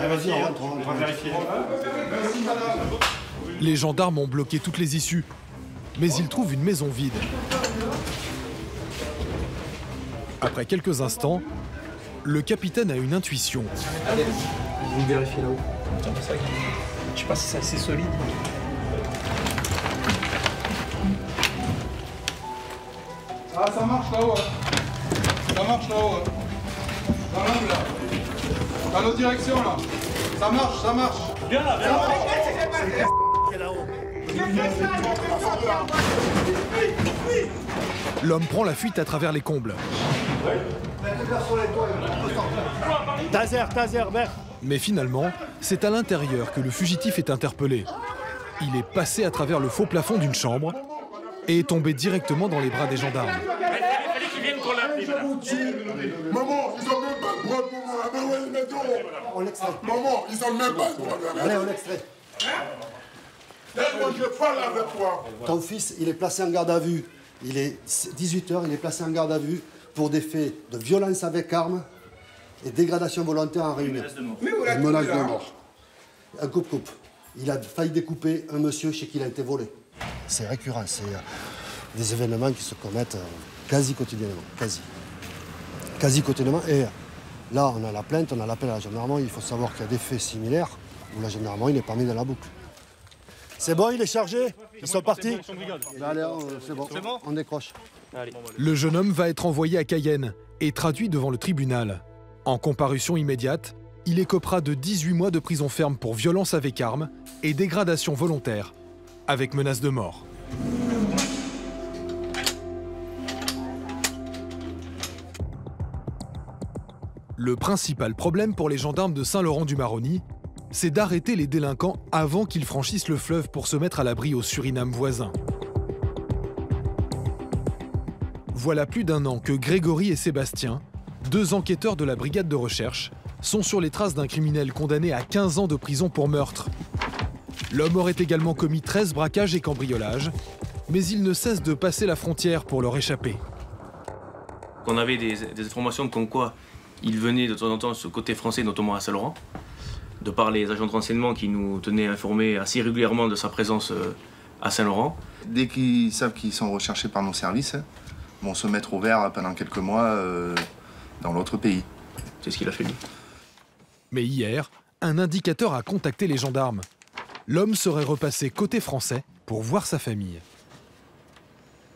Vas-y, on va vérifier. Merci, madame. Les gendarmes ont bloqué toutes les issues. Mais ils trouvent une maison vide. Après quelques instants, le capitaine a une intuition. Vous vérifiez là-haut. Je sais pas si c'est assez solide. Ah, ça marche là-haut. Ça marche là-haut. Dans l'angle là. Dans l'autre direction là. Ça marche, ça marche. Viens là, viens là. C'est là-haut. L'homme prend la fuite à travers les combles. Taser, merde. Mais finalement, c'est à l'intérieur que le fugitif est interpellé. Il est passé à travers le faux plafond d'une chambre et est tombé directement dans les bras des gendarmes. Maman, ils ont même pas le droit de moi. Ah ouais, mettons. On l'extrait. Maman, ils ont même pas le droit de... Allez, on l'extrait. Moi, je parle avec toi. Ton fils, il est placé en garde à vue. Il est 18h, il est placé en garde à vue pour des faits de violence avec arme et dégradation volontaire en réunion. Une menace de mort. Un coupe-coupe. Il a failli découper un monsieur chez qui il a été volé. C'est récurrent, c'est des événements qui se commettent quasi quotidiennement. Quasi quotidiennement. Et là, on a la plainte, on a l'appel à la gendarmerie. Il faut savoir qu'il y a des faits similaires où la gendarmerie n'est pas mise dans la boucle. C'est bon, il est chargé? Ils sont partis? Allez, c'est bon, on décroche. Le jeune homme va être envoyé à Cayenne et traduit devant le tribunal. En comparution immédiate, il écopera de 18 mois de prison ferme pour violence avec arme et dégradation volontaire, avec menace de mort. Le principal problème pour les gendarmes de Saint-Laurent-du-Maroni, c'est d'arrêter les délinquants avant qu'ils franchissent le fleuve pour se mettre à l'abri au Suriname voisin. Voilà plus d'un an que Grégory et Sébastien, deux enquêteurs de la brigade de recherche, sont sur les traces d'un criminel condamné à 15 ans de prison pour meurtre. L'homme aurait également commis 13 braquages et cambriolages, mais il ne cesse de passer la frontière pour leur échapper. On avait des informations comme quoi il venait de temps en temps sur le côté français, notamment à Saint-Laurent, de par les agents de renseignement qui nous tenaient informés assez régulièrement de sa présence à Saint-Laurent. Dès qu'ils savent qu'ils sont recherchés par nos services, vont se mettre au vert pendant quelques mois dans l'autre pays. C'est ce qu'il a fait lui. Mais hier, un indicateur a contacté les gendarmes. L'homme serait repassé côté français pour voir sa famille.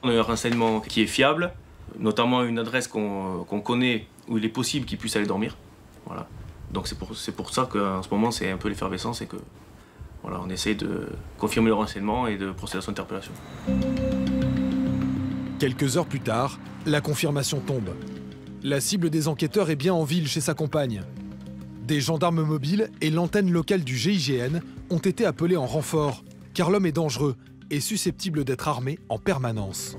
On a un renseignement qui est fiable, notamment une adresse qu'on connaît où il est possible qu'il puisse aller dormir. Voilà. Donc c'est pour ça qu'en ce moment c'est un peu l'effervescence et que voilà, on essaie de confirmer le renseignement et de procéder à son interpellation. Quelques heures plus tard, la confirmation tombe. La cible des enquêteurs est bien en ville chez sa compagne. Des gendarmes mobiles et l'antenne locale du GIGN ont été appelés en renfort, car l'homme est dangereux et susceptible d'être armé en permanence.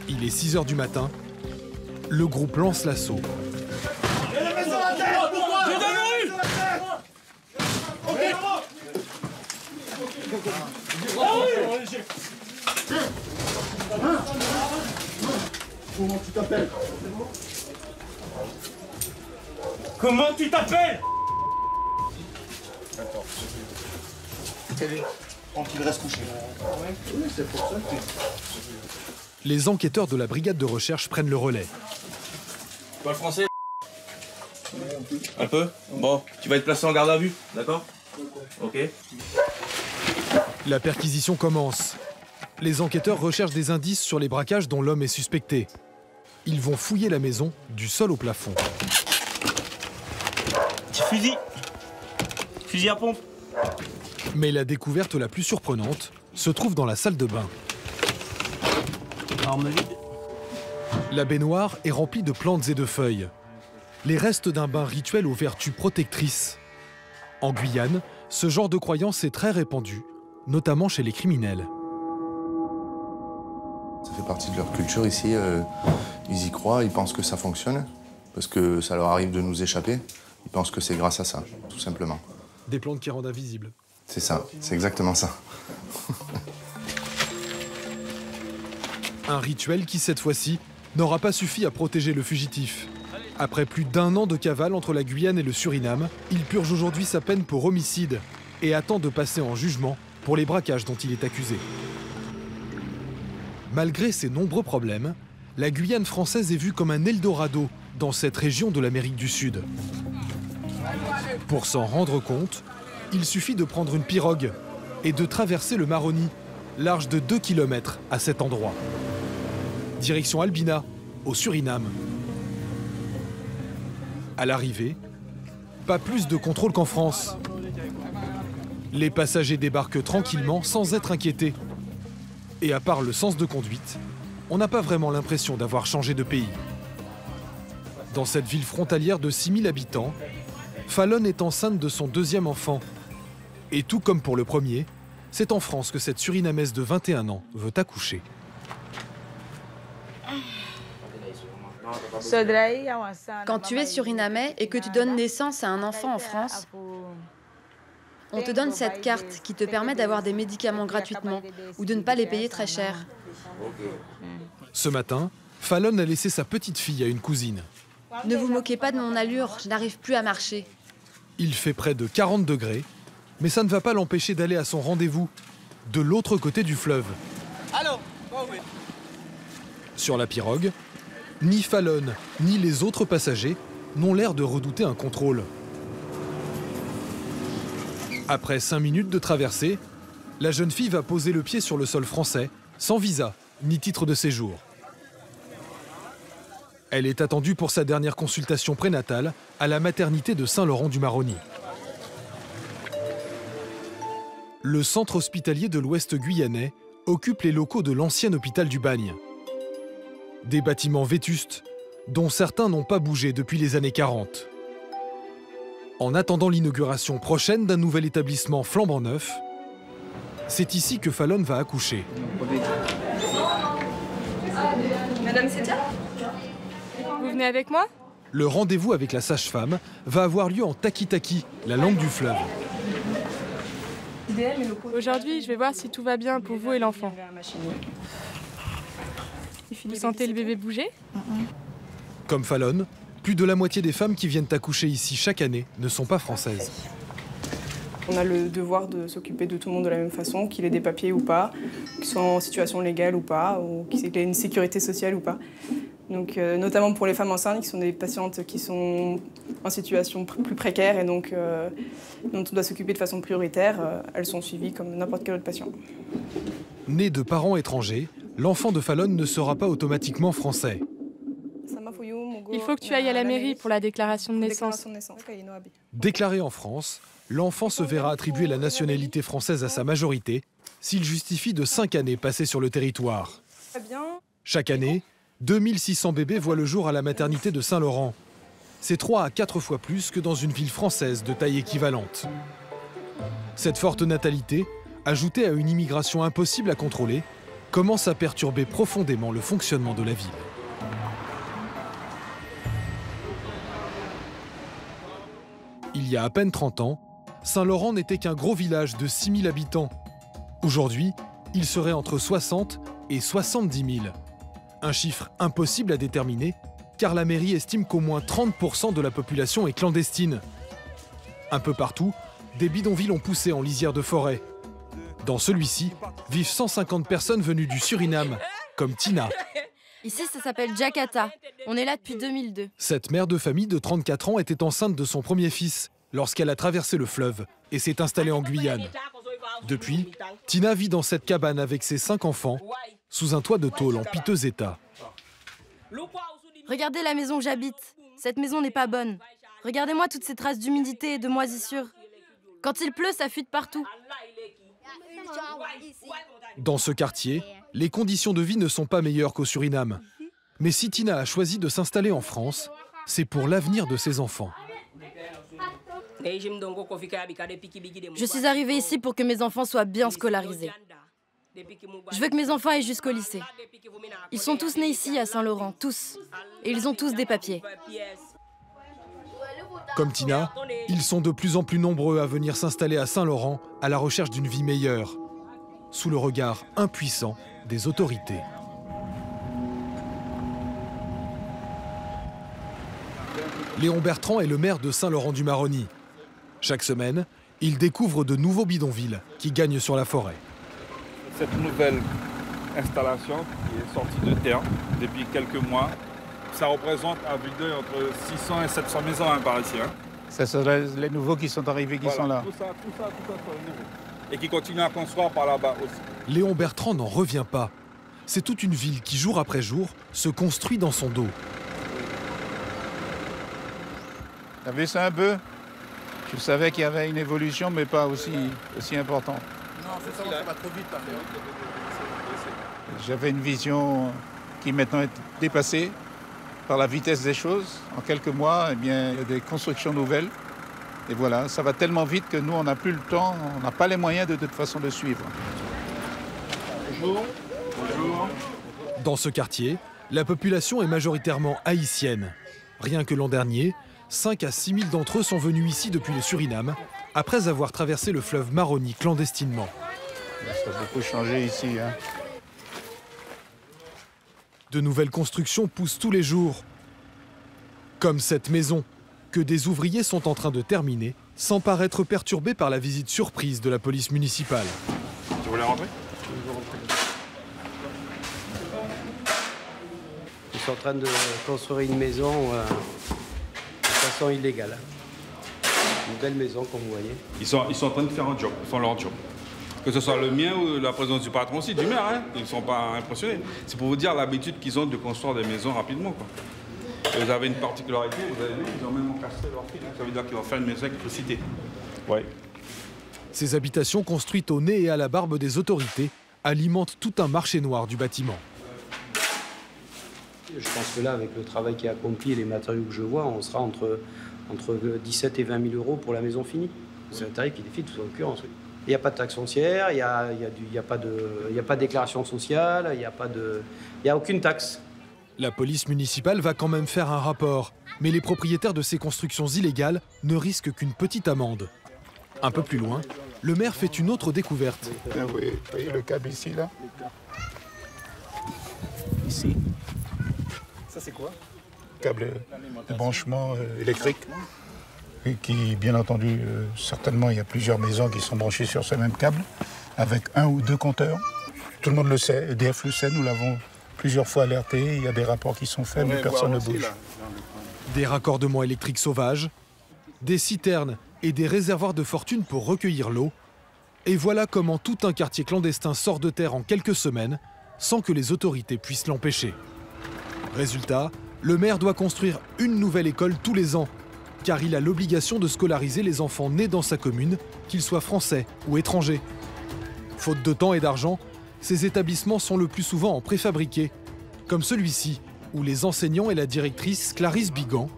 Il est 6 h du matin, le groupe lance l'assaut. Comment tu t'appelles? Comment tu t'appelles? Tranquille, reste couché. Oui, c'est pour ça que... Les enquêteurs de la brigade de recherche prennent le relais. Tu parles français? Un peu? Bon, tu vas être placé en garde à vue, d'accord? Ok. La perquisition commence. Les enquêteurs recherchent des indices sur les braquages dont l'homme est suspecté. Ils vont fouiller la maison du sol au plafond. Fusil! Fusil à pompe! Mais la découverte la plus surprenante se trouve dans la salle de bain. Arme vide. La baignoire est remplie de plantes et de feuilles. Les restes d'un bain rituel aux vertus protectrices. En Guyane, ce genre de croyance est très répandu, notamment chez les criminels. Ça fait partie de leur culture ici. Ils y croient, ils pensent que ça fonctionne, parce que ça leur arrive de nous échapper. Ils pensent que c'est grâce à ça, tout simplement. Des plantes qui rendent invisibles. C'est ça, c'est exactement ça. Un rituel qui, cette fois-ci, n'aura pas suffi à protéger le fugitif. Après plus d'1 an de cavale entre la Guyane et le Suriname, il purge aujourd'hui sa peine pour homicide et attend de passer en jugement pour les braquages dont il est accusé. Malgré ses nombreux problèmes, la Guyane française est vue comme un Eldorado dans cette région de l'Amérique du Sud. Pour s'en rendre compte, il suffit de prendre une pirogue et de traverser le Maroni, large de 2 km à cet endroit. Direction Albina, au Suriname. À l'arrivée, pas plus de contrôle qu'en France. Les passagers débarquent tranquillement sans être inquiétés. Et à part le sens de conduite, on n'a pas vraiment l'impression d'avoir changé de pays. Dans cette ville frontalière de 6000 habitants, Fallon est enceinte de son 2e enfant. Et tout comme pour le premier, c'est en France que cette Surinamaise de 21 ans veut accoucher. Quand tu es surinamais et que tu donnes naissance à un enfant en France, on te donne cette carte qui te permet d'avoir des médicaments gratuitement ou de ne pas les payer très cher. Ce matin, Fallon a laissé sa petite fille à une cousine. Ne vous moquez pas de mon allure, je n'arrive plus à marcher. Il fait près de 40 degrés, mais ça ne va pas l'empêcher d'aller à son rendez-vous, de l'autre côté du fleuve. Allô? Sur la pirogue, ni Fallon, ni les autres passagers n'ont l'air de redouter un contrôle. Après 5 minutes de traversée, la jeune fille va poser le pied sur le sol français, sans visa, ni titre de séjour. Elle est attendue pour sa dernière consultation prénatale à la maternité de Saint-Laurent-du-Maroni. Le centre hospitalier de l'Ouest guyanais occupe les locaux de l'ancien hôpital du Bagne. Des bâtiments vétustes, dont certains n'ont pas bougé depuis les années 40. En attendant l'inauguration prochaine d'un nouvel établissement flambant neuf, c'est ici que Fallon va accoucher. Madame Setia, vous venez avec moi? Le rendez-vous avec la sage-femme va avoir lieu en taki-taki, la langue du fleuve. Aujourd'hui, je vais voir si tout va bien pour vous et l'enfant. Vous sentez le bébé bouger? Comme Fallon, plus de la moitié des femmes qui viennent accoucher ici chaque année ne sont pas françaises. On a le devoir de s'occuper de tout le monde de la même façon, qu'il ait des papiers ou pas, qu'il soit en situation légale ou pas, ou qu'il ait une sécurité sociale ou pas. Donc, notamment pour les femmes enceintes, qui sont des patientes qui sont en situation plus précaire et donc dont on doit s'occuper de façon prioritaire, elles sont suivies comme n'importe quel autre patient. Né de parents étrangers, l'enfant de Fallon ne sera pas automatiquement français. Il faut que tu ailles à la mairie pour la déclaration de naissance. Déclaré en France, l'enfant se verra attribuer la nationalité française à sa majorité s'il justifie de 5 années passées sur le territoire. Chaque année, 2600 bébés voient le jour à la maternité de Saint-Laurent. C'est 3 à 4 fois plus que dans une ville française de taille équivalente. Cette forte natalité, ajoutée à une immigration impossible à contrôler, commence à perturber profondément le fonctionnement de la ville. Il y a à peine 30 ans, Saint-Laurent n'était qu'un gros village de 6000 habitants, Aujourd'hui, il serait entre 60 et 70 000. Un chiffre impossible à déterminer, car la mairie estime qu'au moins 30% de la population est clandestine. Un peu partout, des bidonvilles ont poussé en lisière de forêt. Dans celui-ci, vivent 150 personnes venues du Suriname, comme Tina. Ici, ça s'appelle Jakarta. On est là depuis 2002. Cette mère de famille de 34 ans était enceinte de son premier fils lorsqu'elle a traversé le fleuve et s'est installée en Guyane. Depuis, Tina vit dans cette cabane avec ses 5 enfants, sous un toit de tôle en piteux état. Regardez la maison où j'habite. Cette maison n'est pas bonne. Regardez-moi toutes ces traces d'humidité et de moisissure. Quand il pleut, ça fuite partout. Dans ce quartier, les conditions de vie ne sont pas meilleures qu'au Suriname. Mais si Tina a choisi de s'installer en France, c'est pour l'avenir de ses enfants. Je suis arrivée ici pour que mes enfants soient bien scolarisés. Je veux que mes enfants aillent jusqu'au lycée. Ils sont tous nés ici à Saint-Laurent, tous. Et ils ont tous des papiers. Comme Tina, ils sont de plus en plus nombreux à venir s'installer à Saint-Laurent à la recherche d'une vie meilleure, sous le regard impuissant des autorités. Léon Bertrand est le maire de Saint-Laurent-du-Maroni. Chaque semaine, il découvre de nouveaux bidonvilles qui gagnent sur la forêt. Cette nouvelle installation qui est sortie de terre depuis quelques mois, ça représente à vue d'œil entre 600 et 700 maisons par ici. Ce sont les nouveaux qui sont arrivés, qui sont là. Tout ça sont les nouveaux. Et qui continuent à construire par là-bas aussi. Léon Bertrand n'en revient pas. C'est toute une ville qui, jour après jour, se construit dans son dos. T'as vu ça un peu? Je savais qu'il y avait une évolution, mais pas aussi importante. Non, c'est ça, ça va trop vite. J'avais une vision qui maintenant est dépassée par la vitesse des choses. En quelques mois, eh bien, il y a des constructions nouvelles. Et voilà, ça va tellement vite que nous, on n'a plus le temps, on n'a pas les moyens de toute façon de suivre. Bonjour. Bonjour. Dans ce quartier, la population est majoritairement haïtienne. Rien que l'an dernier, 5 à 6 000 d'entre eux sont venus ici depuis le Suriname, après avoir traversé le fleuve Maroni clandestinement. Ça a beaucoup changé ici. De nouvelles constructions poussent tous les jours. Comme cette maison, que des ouvriers sont en train de terminer, sans paraître perturbés par la visite surprise de la police municipale. Tu voulais rentrer? Ils sont en train de construire une maison de façon illégale. Une belle maison, comme vous voyez. Ils sont en train de faire un job, ils font leur job. Que ce soit le mien ou la présence du patron aussi, du maire, ils ne sont pas impressionnés. C'est pour vous dire l'habitude qu'ils ont de construire des maisons rapidement, quoi. Et vous avez une particularité, vous avez vu, ils ont même encastré leur fil. Ça veut dire qu'ils vont faire une maison avec électricité. Ouais. Ces habitations construites au nez et à la barbe des autorités alimentent tout un marché noir du bâtiment. Je pense que là, avec le travail qui est accompli et les matériaux que je vois, on sera entre 17 et 20 000 euros pour la maison finie. C'est un tarif qui défie toute concurrence. Il n'y a pas de taxe foncière, il n'y a pas de déclaration sociale, il n'y a aucune taxe. La police municipale va quand même faire un rapport, mais les propriétaires de ces constructions illégales ne risquent qu'une petite amende. Un peu plus loin, le maire fait une autre découverte. Vous voyez le câble ici, là? Ici. Ça, c'est quoi? Câble de branchement électrique. Et qui, bien entendu, certainement, il y a plusieurs maisons qui sont branchées sur ce même câble, avec 1 ou 2 compteurs. Tout le monde le sait, EDF le sait, nous l'avons plusieurs fois alerté, il y a des rapports qui sont faits, mais personne ne bouge. Des raccordements électriques sauvages, des citernes et des réservoirs de fortune pour recueillir l'eau. Et voilà comment tout un quartier clandestin sort de terre en quelques semaines, sans que les autorités puissent l'empêcher. Résultat, le maire doit construire une nouvelle école tous les ans, car il a l'obligation de scolariser les enfants nés dans sa commune, qu'ils soient français ou étrangers. Faute de temps et d'argent, ces établissements sont le plus souvent en préfabriqué, comme celui-ci, où les enseignants et la directrice Clarisse Bigan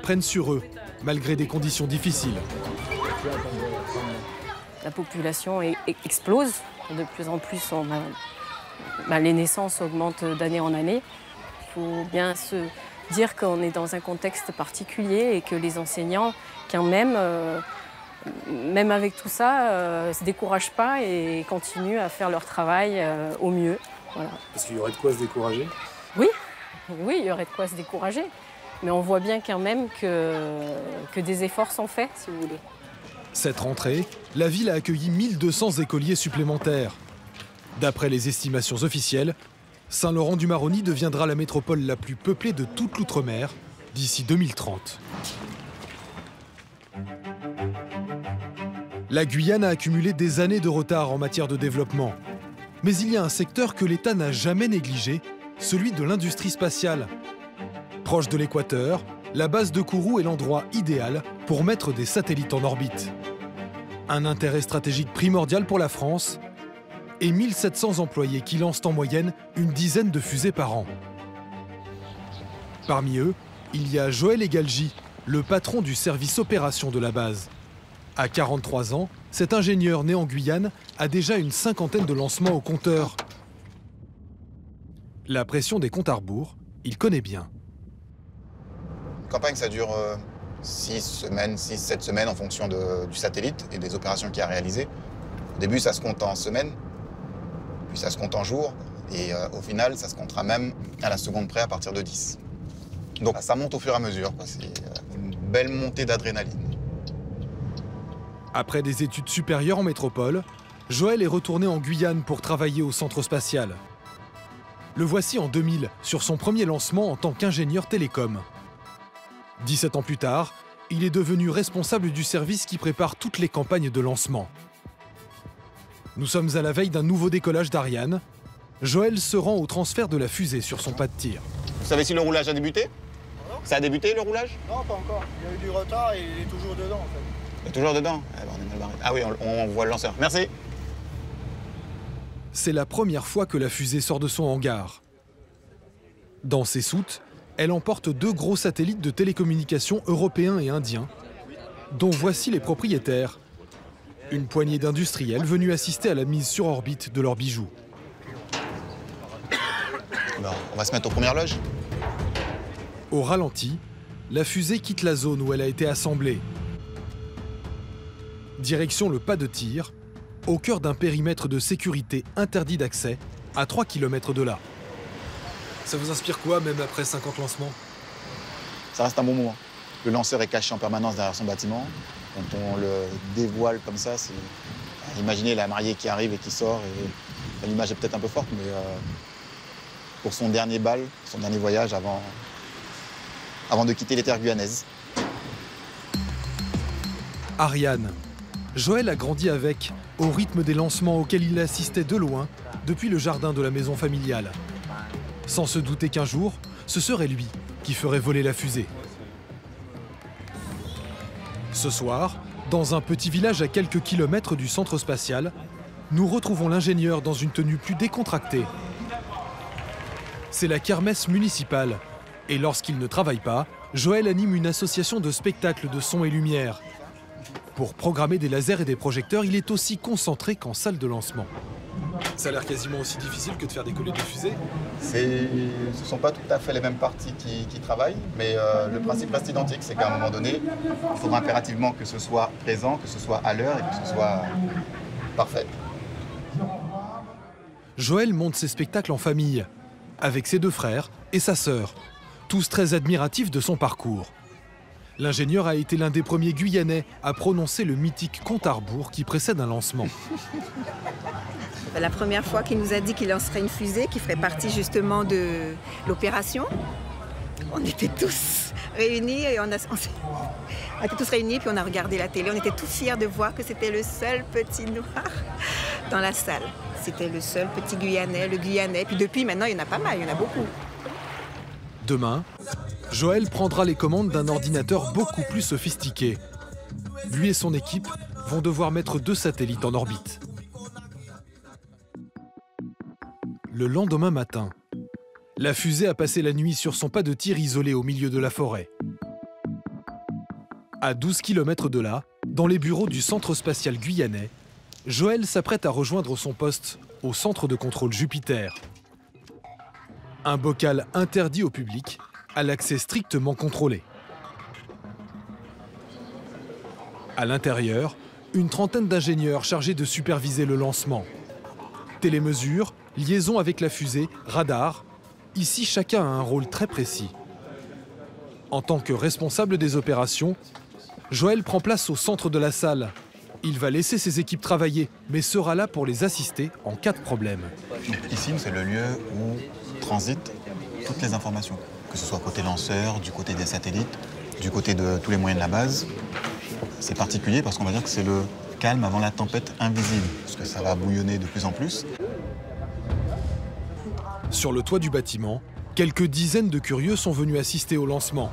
prennent sur eux, malgré des conditions difficiles. La population explose, de plus en plus, les naissances augmentent d'année en année. Il faut bien se dire qu'on est dans un contexte particulier et que les enseignants, quand même, même avec tout ça, ne se découragent pas et continuent à faire leur travail au mieux. Voilà. Parce qu'il y aurait de quoi se décourager? Oui, il y aurait de quoi se décourager. Mais on voit bien quand même que des efforts sont faits, si vous voulez. Cette rentrée, la ville a accueilli 1200 écoliers supplémentaires. D'après les estimations officielles, Saint-Laurent-du-Maroni deviendra la métropole la plus peuplée de toute l'outre-mer d'ici 2030. La Guyane a accumulé des années de retard en matière de développement. Mais il y a un secteur que l'État n'a jamais négligé, celui de l'industrie spatiale. Proche de l'équateur, la base de Kourou est l'endroit idéal pour mettre des satellites en orbite. Un intérêt stratégique primordial pour la France et 1700 employés qui lancent en moyenne une dizaine de fusées par an. Parmi eux, il y a Joël Egalji, le patron du service opération de la base. À 43 ans, cet ingénieur né en Guyane a déjà une cinquantaine de lancements au compteur. La pression des comptes à rebours, il connaît bien. La campagne, ça dure 6-7 semaines en fonction du satellite et des opérations qu'il a réalisées. Au début, ça se compte en semaines, puis ça se compte en jours, et au final, ça se comptera même à la seconde près à partir de 10. Donc ça monte au fur et à mesure, c'est une belle montée d'adrénaline. Après des études supérieures en métropole, Joël est retourné en Guyane pour travailler au centre spatial. Le voici en 2000 sur son premier lancement en tant qu'ingénieur télécom. 17 ans plus tard, il est devenu responsable du service qui prépare toutes les campagnes de lancement. Nous sommes à la veille d'un nouveau décollage d'Ariane. Joël se rend au transfert de la fusée sur son pas de tir. Vous savez si le roulage a débuté? Ça a débuté le roulage? Non, pas encore. Il y a eu du retard et il est toujours dedans en fait. Il est toujours dedans? On est mal barré. Ah oui, on voit le lanceur. Merci. C'est la première fois que la fusée sort de son hangar. Dans ses soutes, elle emporte 2 gros satellites de télécommunications européens et indiens, dont voici les propriétaires. Une poignée d'industriels venus assister à la mise sur orbite de leurs bijoux. Bon, on va se mettre aux premières loges. Au ralenti, la fusée quitte la zone où elle a été assemblée. Direction le pas de tir, au cœur d'un périmètre de sécurité interdit d'accès, à 3 km de là. Ça vous inspire quoi, même après 50 lancements? Ça reste un bon moment. Le lanceur est caché en permanence derrière son bâtiment. Quand on le dévoile comme ça, c'est... Imaginez la mariée qui arrive et qui sort. Et... L'image est peut-être un peu forte, mais pour son dernier bal, son dernier voyage avant de quitter les terres guyanaises. Ariane. Joël a grandi avec, au rythme des lancements auxquels il assistait de loin, depuis le jardin de la maison familiale. Sans se douter qu'un jour, ce serait lui qui ferait voler la fusée. Ce soir, dans un petit village à quelques kilomètres du centre spatial, nous retrouvons l'ingénieur dans une tenue plus décontractée. C'est la kermesse municipale. Et lorsqu'il ne travaille pas, Joël anime une association de spectacles de son et lumière. Pour programmer des lasers et des projecteurs, il est aussi concentré qu'en salle de lancement. Ça a l'air quasiment aussi difficile que de faire décoller des fusées. Ce ne sont pas tout à fait les mêmes parties qui travaillent, mais le principe reste identique. C'est qu'à un moment donné, il faudra impérativement que ce soit présent, que ce soit à l'heure et que ce soit parfait. Joël monte ses spectacles en famille, avec ses 2 frères et sa sœur, tous très admiratifs de son parcours. L'ingénieur a été l'un des premiers Guyanais à prononcer le mythique compte à rebours qui précède un lancement. La première fois qu'il nous a dit qu'il lancerait une fusée qui ferait partie justement de l'opération, on était tous réunis et on était tous réunis puis on a regardé la télé. On était tous fiers de voir que c'était le seul petit noir dans la salle. C'était le seul petit Guyanais, le Guyanais. Puis depuis, maintenant, il y en a pas mal, il y en a beaucoup. Demain, Joël prendra les commandes d'un ordinateur beaucoup plus sophistiqué. Lui et son équipe vont devoir mettre 2 satellites en orbite. Le lendemain matin, la fusée a passé la nuit sur son pas de tir isolé au milieu de la forêt. À 12 km de là, dans les bureaux du centre spatial guyanais, Joël s'apprête à rejoindre son poste au centre de contrôle Jupiter. Un bocal interdit au public, à l'accès strictement contrôlé. À l'intérieur, une trentaine d'ingénieurs chargés de superviser le lancement. Télémesure, liaison avec la fusée, radar. Ici, chacun a un rôle très précis. En tant que responsable des opérations, Joël prend place au centre de la salle. Il va laisser ses équipes travailler, mais sera là pour les assister en cas de problème. Ici, c'est le lieu où transitent toutes les informations, que ce soit côté lanceur, du côté des satellites, du côté de tous les moyens de la base. C'est particulier parce qu'on va dire que c'est le calme avant la tempête invisible, parce que ça va bouillonner de plus en plus. Sur le toit du bâtiment, quelques dizaines de curieux sont venus assister au lancement.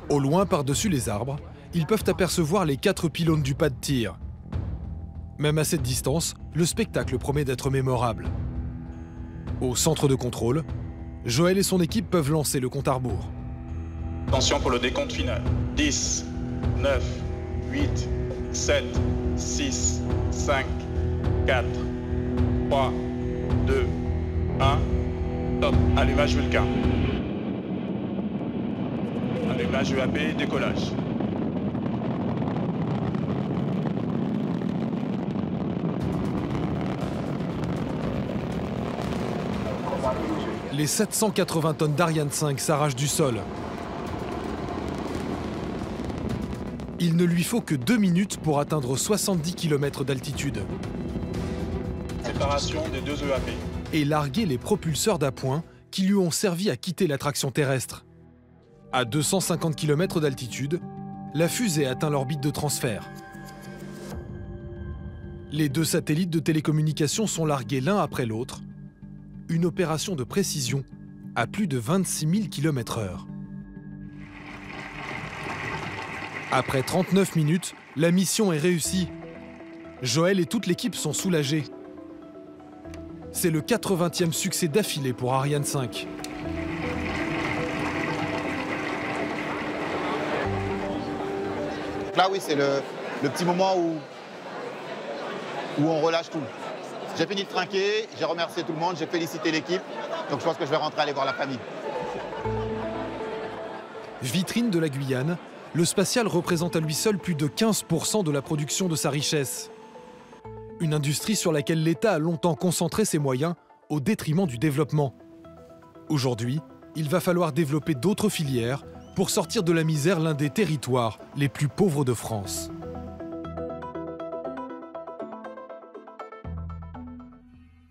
Au loin, par-dessus les arbres, ils peuvent apercevoir les 4 pylônes du pas de tir. Même à cette distance, le spectacle promet d'être mémorable. Au centre de contrôle, Joël et son équipe peuvent lancer le compte à rebours. Attention pour le décompte final. 10, 9, 8, 7, 6, 5, 4, 3, 2, 1. Top. Allumage Vulcain. Allumage UAP, décollage. Les 780 tonnes d'Ariane 5 s'arrachent du sol. Il ne lui faut que 2 minutes pour atteindre 70 km d'altitude. Séparation des 2 EAP. Et larguer les propulseurs d'appoint qui lui ont servi à quitter l'attraction terrestre. À 250 km d'altitude, la fusée atteint l'orbite de transfert. Les 2 satellites de télécommunication sont largués l'un après l'autre. Une opération de précision à plus de 26 000 km/h. Après 39 minutes, la mission est réussie. Joël et toute l'équipe sont soulagés. C'est le 80e succès d'affilée pour Ariane 5. Là, oui, c'est le petit moment où on relâche tout. J'ai fini de trinquer, j'ai remercié tout le monde, j'ai félicité l'équipe. Donc je pense que je vais rentrer aller voir la famille. Vitrine de la Guyane, le spatial représente à lui seul plus de 15% de la production de sa richesse. Une industrie sur laquelle l'État a longtemps concentré ses moyens au détriment du développement. Aujourd'hui, il va falloir développer d'autres filières pour sortir de la misère l'un des territoires les plus pauvres de France.